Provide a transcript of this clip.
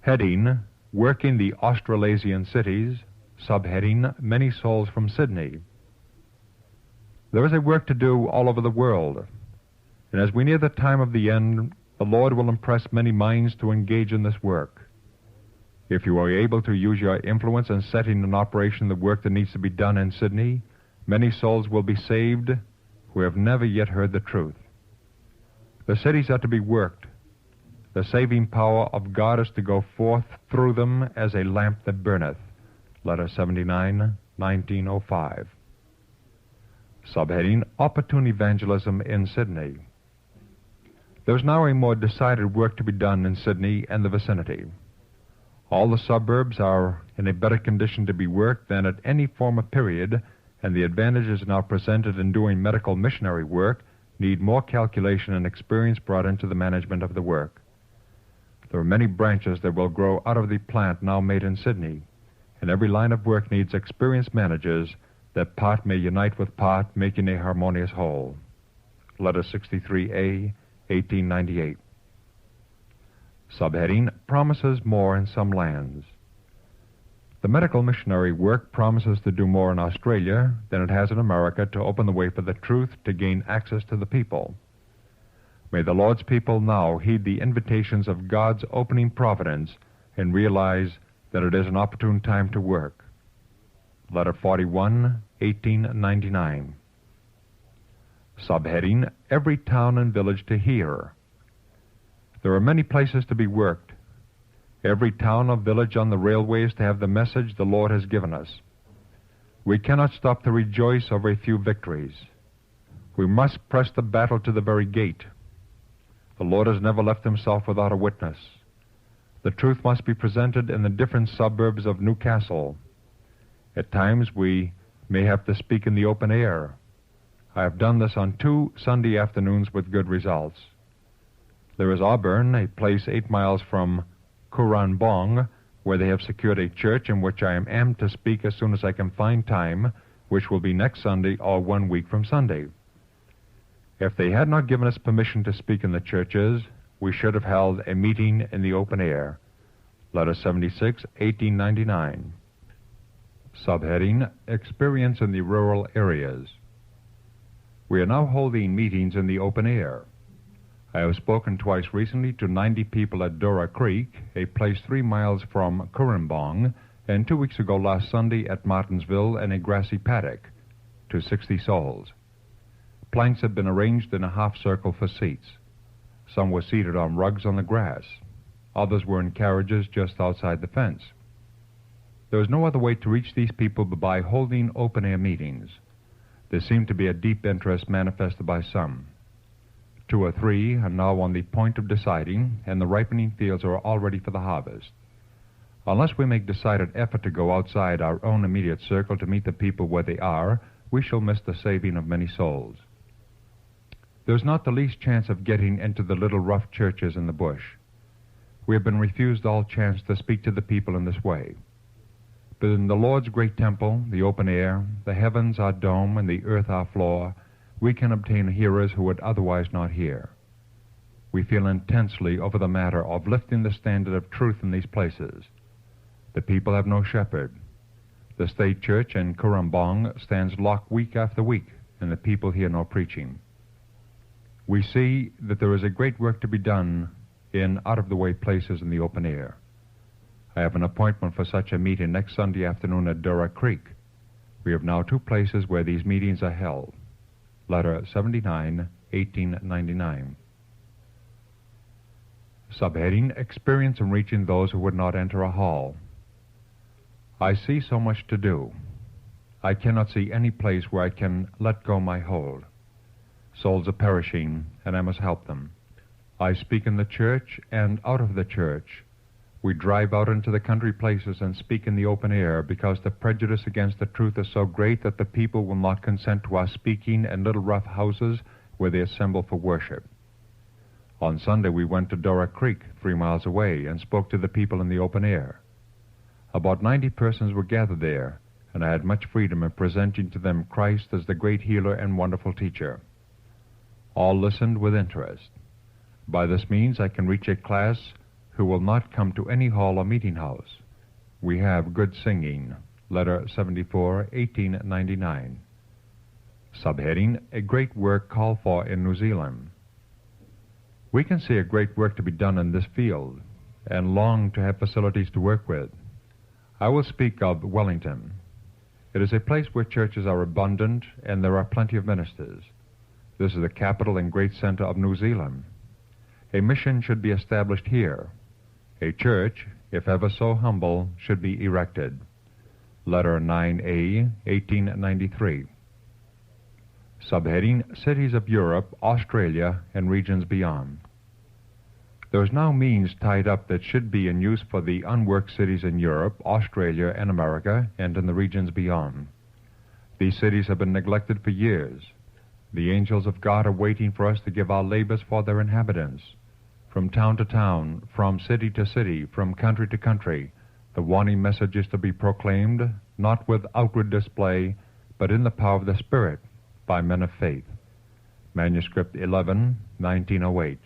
Heading, Working the Australasian Cities. Subheading, Many Souls from Sydney. There is a work to do all over the world, and as we near the time of the end, the Lord will impress many minds to engage in this work. If you are able to use your influence in setting in operation the work that needs to be done in Sydney, many souls will be saved who have never yet heard the truth. The cities are to be worked. The saving power of God is to go forth through them as a lamp that burneth. Letter 79, 1905. Subheading, Opportune Evangelism in Sydney. There is now a more decided work to be done in Sydney and the vicinity. All the suburbs are in a better condition to be worked than at any former period, and the advantages now presented in doing medical missionary work need more calculation and experience brought into the management of the work. There are many branches that will grow out of the plant now made in Sydney, and every line of work needs experienced managers that part may unite with part, making a harmonious whole. Letter 63A, 1898. Subheading, Promises More in Some Lands. The medical missionary work promises to do more in Australia than it has in America to open the way for the truth to gain access to the people. May the Lord's people now heed the invitations of God's opening providence and realize that it is an opportune time to work. Letter 41, 1899. Subheading, Every Town and Village to Hear. There are many places to be worked. Every town or village on the railway is to have the message the Lord has given us. We cannot stop to rejoice over a few victories. We must press the battle to the very gate. The Lord has never left himself without a witness. The truth must be presented in the different suburbs of Newcastle. At times we may have to speak in the open air. I have done this on 2 Sunday afternoons with good results. There is Auburn, a place 8 miles from Currambong, where they have secured a church in which I am amped to speak as soon as I can find time, which will be next Sunday or 1 week from Sunday. If they had not given us permission to speak in the churches, we should have held a meeting in the open air. Letter 76, 1899. Subheading, Experience in the Rural Areas. We are now holding meetings in the open air. I have spoken twice recently to 90 people at Dora Creek, a place 3 miles from Currambong, and 2 weeks ago last Sunday at Martinsville in a grassy paddock, to 60 souls. Planks had been arranged in a half-circle for seats. Some were seated on rugs on the grass. Others were in carriages just outside the fence. There was no other way to reach these people but by holding open-air meetings. There seemed to be a deep interest manifested by some. 2 or 3 are now on the point of deciding, and the ripening fields are all ready for the harvest. Unless we make decided effort to go outside our own immediate circle to meet the people where they are, we shall miss the saving of many souls. There's not the least chance of getting into the little rough churches in the bush. We have been refused all chance to speak to the people in this way. But in the Lord's great temple, the open air, the heavens our dome, and the earth our floor, we can obtain hearers who would otherwise not hear. We feel intensely over the matter of lifting the standard of truth in these places. The people have no shepherd. The state church in Currambong stands locked week after week, and the people hear no preaching. We see that there is a great work to be done in out-of-the-way places in the open air. I have an appointment for such a meeting next Sunday afternoon at Dora Creek. We have now 2 places where these meetings are held. Letter 79, 1899. Subheading, Experience in Reaching Those Who Would Not Enter a Hall. I see so much to do. I cannot see any place where I can let go my hold. Souls are perishing, and I must help them. I speak in the church and out of the church. We drive out into the country places and speak in the open air because the prejudice against the truth is so great that the people will not consent to our speaking in little rough houses where they assemble for worship. On Sunday we went to Dora Creek, 3 miles away, and spoke to the people in the open air. About 90 persons were gathered there, and I had much freedom in presenting to them Christ as the great healer and wonderful teacher. All listened with interest. By this means I can reach a class who will not come to any hall or meeting house. We have good singing. Letter 74, 1899. Subheading, a great work called for in New Zealand. We can see a great work to be done in this field, and long to have facilities to work with. I will speak of Wellington. It is a place where churches are abundant, and there are plenty of ministers. This is the capital and great center of New Zealand. A mission should be established here. A church, if ever so humble, should be erected. Letter 9A, 1893. Subheading, Cities of Europe, Australia, and regions beyond. There is now means tied up that should be in use for the unworked cities in Europe, Australia, and America, and in the regions beyond. These cities have been neglected for years. The angels of God are waiting for us to give our labors for their inhabitants. From town to town, from city to city, from country to country, the warning message is to be proclaimed, not with outward display, but in the power of the Spirit, by men of faith. Manuscript 11, 1908.